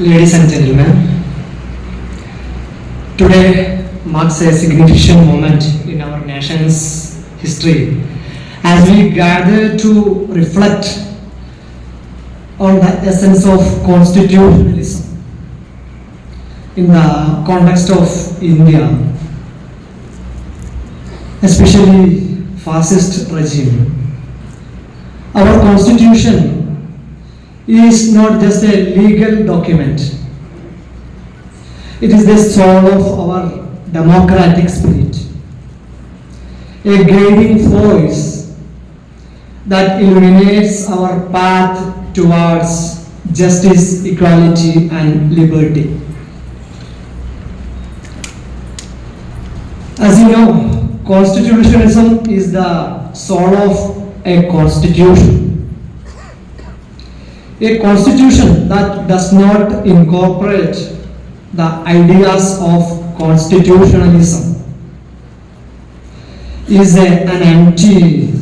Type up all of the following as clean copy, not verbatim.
Ladies and gentlemen, today marks a significant moment in our nation's history as we gather to reflect on the essence of constitutionalism in the context of India, especially fascist regime. Our constitution is not just a legal document. It is the soul of our democratic spirit, a guiding force that illuminates our path towards justice, equality, and liberty. As you know, constitutionalism is the soul of a constitution. A constitution that does not incorporate the ideas of constitutionalism is an empty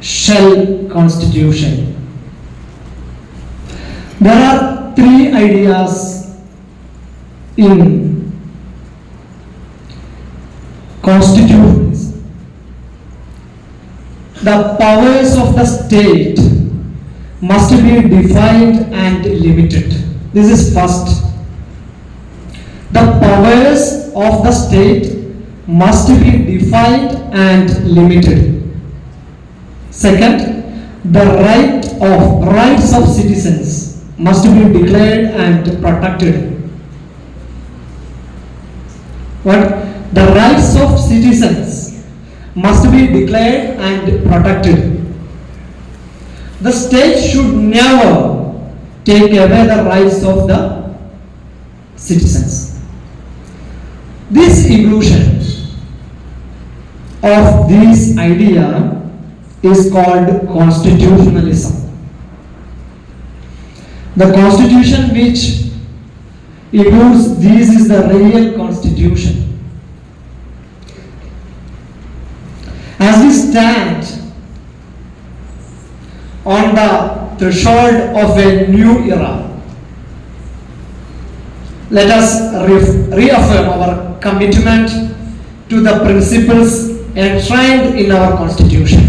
shell constitution. There are three ideas in constitutionalism. The powers of the state must be defined and limited. This is first. The powers of the state must be defined and limited. Second, the rights of citizens must be declared and protected. What? The rights of citizens must be declared and protected. The state should never take away the rights of the citizens. This illusion of this idea is called constitutionalism. The constitution which includes this is the real constitution. As we stand on the threshold of a new era, let us reaffirm our commitment to the principles enshrined in our constitution.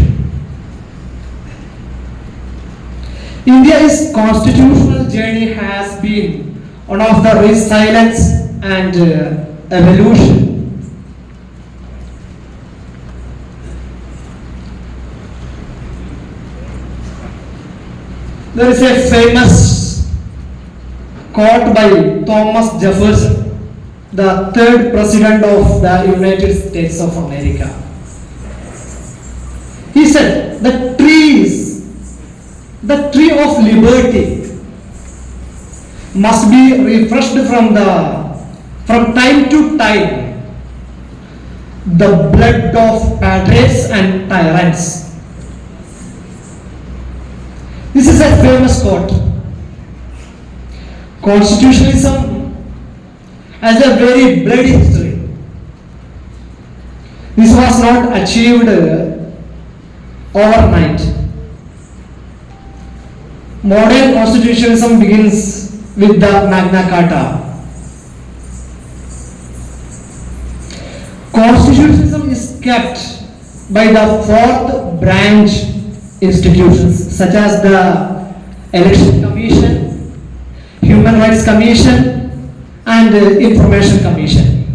India's constitutional journey has been one of the resilience and evolution. There is a famous quote by Thomas Jefferson, the third president of the United States of America. He said, the tree of liberty must be refreshed from time to time, the blood of patriots and tyrants. This is a famous quote. Constitutionalism has a very bloody history. This was not achieved overnight. Modern constitutionalism begins with the Magna Carta. Constitutionalism is kept by the fourth branch institutions such as the Election Commission, Human Rights Commission, and Information Commission.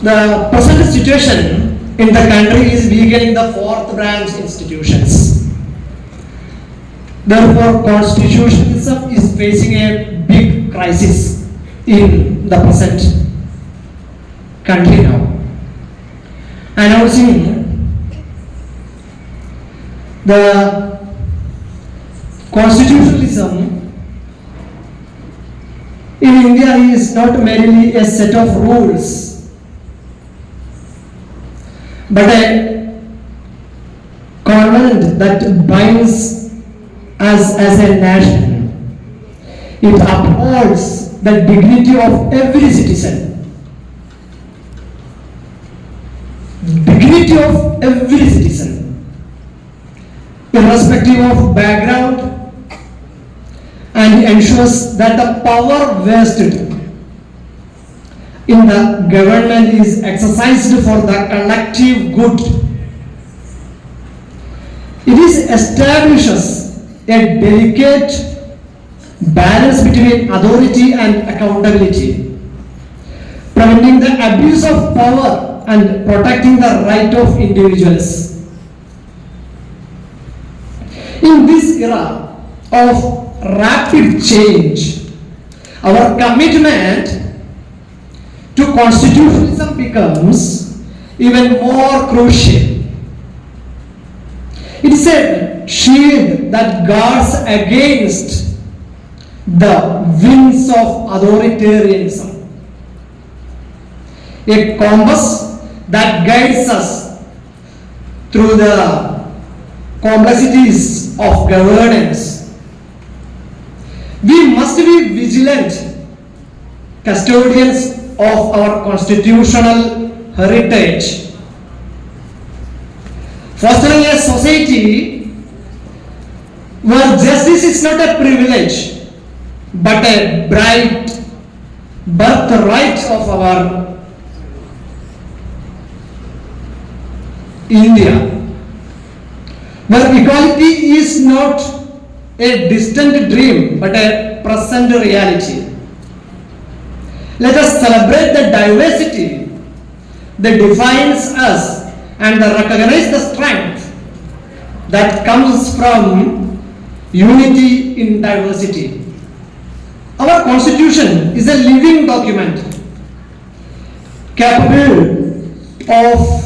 The present situation in the country is weakening the fourth branch institutions. Therefore, constitutionalism is facing a big crisis in the present country now. Announcing the constitutionalism in India is not merely a set of rules, but a covenant that binds us as a nation. It upholds the dignity of every citizen. Dignity dignity of every citizen, irrespective of background, and ensures that the power vested in the government is exercised for the collective good. It establishes a delicate balance between authority and accountability, preventing the abuse of power and protecting the right of individuals. In this era of rapid change, our commitment to constitutionalism becomes even more crucial. It is a shield that guards against the winds of authoritarianism, a compass that guides us through the complexities of governance. We must be vigilant custodians of our constitutional heritage, fostering a society where justice is not a privilege but a bright birthright of our India, where equality is not a distant dream but a present reality. Let us celebrate the diversity that defines us and recognize the strength that comes from unity in diversity. Our constitution is a living document capable of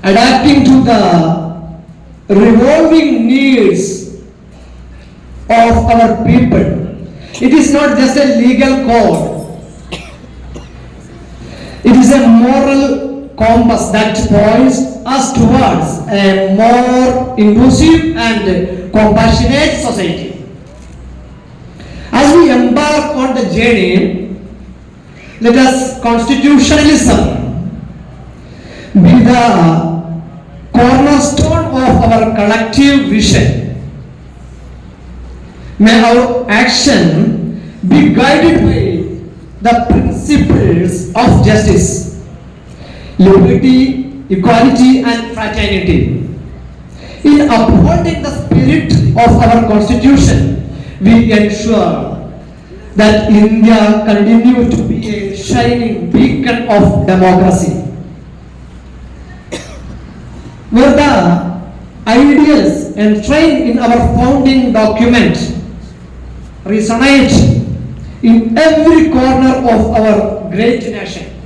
adapting to the revolving needs of our people. It is not just a legal code. It is a moral compass that points us towards a more inclusive and compassionate society. As we embark on the journey, let us constitutionalism be the cornerstone of our collective vision. May our action be guided by the principles of justice, liberty, equality, and fraternity. In upholding the spirit of our constitution, we ensure that India continues to be a shining beacon of democracy, where the ideas enshrined in our founding document resonate in every corner of our great nation.